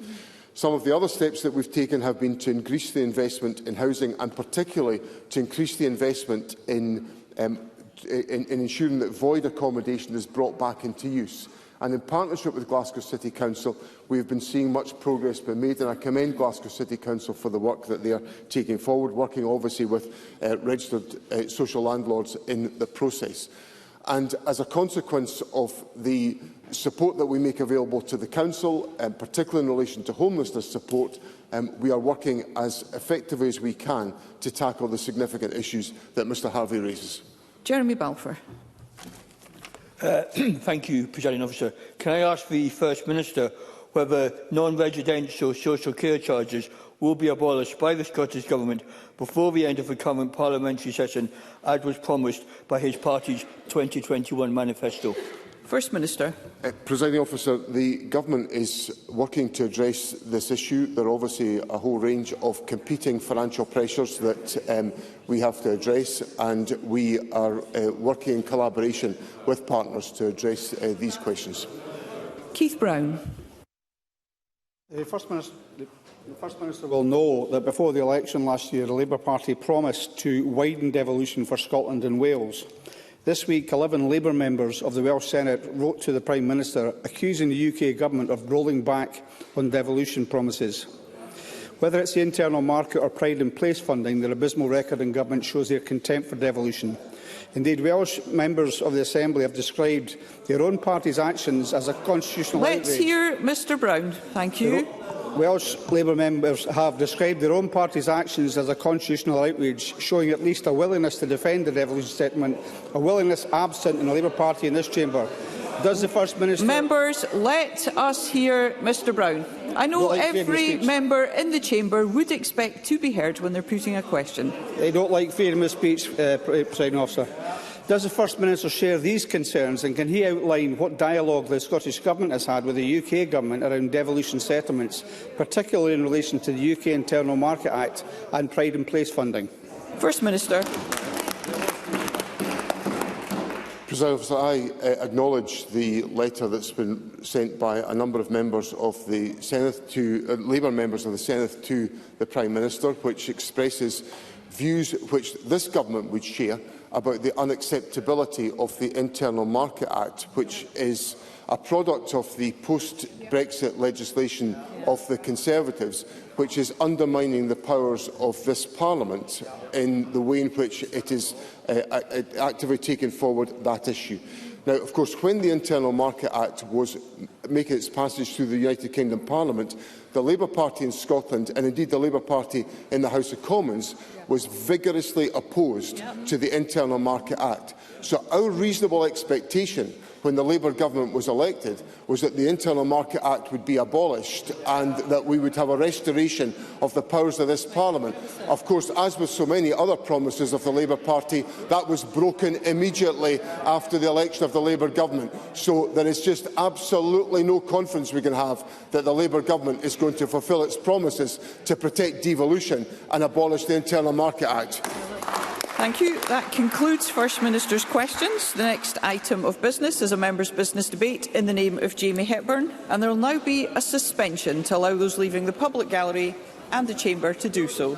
Some of the other steps that we've taken have been to increase the investment in housing, and particularly to increase the investment in ensuring that void accommodation is brought back into use. And in partnership with Glasgow City Council, we have been seeing much progress being made, and I commend Glasgow City Council for the work that they are taking forward, working obviously with registered social landlords in the process. And as a consequence of the support that we make available to the Council, particularly in relation to homelessness support, we are working as effectively as we can to tackle the significant issues that Mr Harvey raises. Jeremy Balfour. Thank you, Presiding Officer. Can I ask the First Minister whether non-residential social care charges will be abolished by the Scottish Government before the end of the current parliamentary session, as was promised by his party's 2021 manifesto? First Minister. Presiding Officer, the Government is working to address this issue. There are obviously a whole range of competing financial pressures that we have to address, and we are working in collaboration with partners to address these questions. Keith Brown. The First Minister will know that before the election last year, the Labour Party promised to widen devolution for Scotland and Wales. This week, 11 Labour members of the Welsh Senate wrote to the Prime Minister accusing the UK Government of rolling back on devolution promises. Whether it's the internal market or pride in place funding, their abysmal record in government shows their contempt for devolution. Indeed, Welsh members of the Assembly have described their own party's actions as a constitutional outrage. Let's hear Mr Brown. Thank you. Welsh Labour members have described their own party's actions as a constitutional outrage, showing at least a willingness to defend the devolution settlement, a willingness absent in the Labour Party in this chamber. Does the First Minister... Members, let us hear Mr Brown. I know every member in the chamber would expect to be heard when they're putting a question. They don't like freedom of speech, Presiding Officer. Does the First Minister share these concerns, and can he outline what dialogue the Scottish Government has had with the UK Government around devolution settlements, particularly in relation to the UK Internal Market Act and Pride in Place funding? First Minister. Presiding Officer, I acknowledge the letter that's been sent by a number of members of the Senate to Labour members of the Senate to the Prime Minister, which expresses views which this Government would share about the unacceptability of the Internal Market Act, which is a product of the post-Brexit legislation of the Conservatives, which is undermining the powers of this Parliament in the way in which it is actively taking forward that issue. Now, of course, when the Internal Market Act was making its passage through the United Kingdom Parliament, the Labour Party in Scotland, and indeed the Labour Party in the House of Commons, was vigorously opposed to the Internal Market Act. So our reasonable expectation when the Labour government was elected was that the Internal Market Act would be abolished and that we would have a restoration of the powers of this Parliament. Of course, as with so many other promises of the Labour Party, that was broken immediately after the election of the Labour government. So there is just absolutely no confidence we can have that the Labour government is going to fulfil its promises to protect devolution and abolish the Internal Market Act. Thank you. That concludes First Minister's questions. The next item of business is a member's business debate in the name of Jamie Hepburn, and there will now be a suspension to allow those leaving the public gallery and the chamber to do so.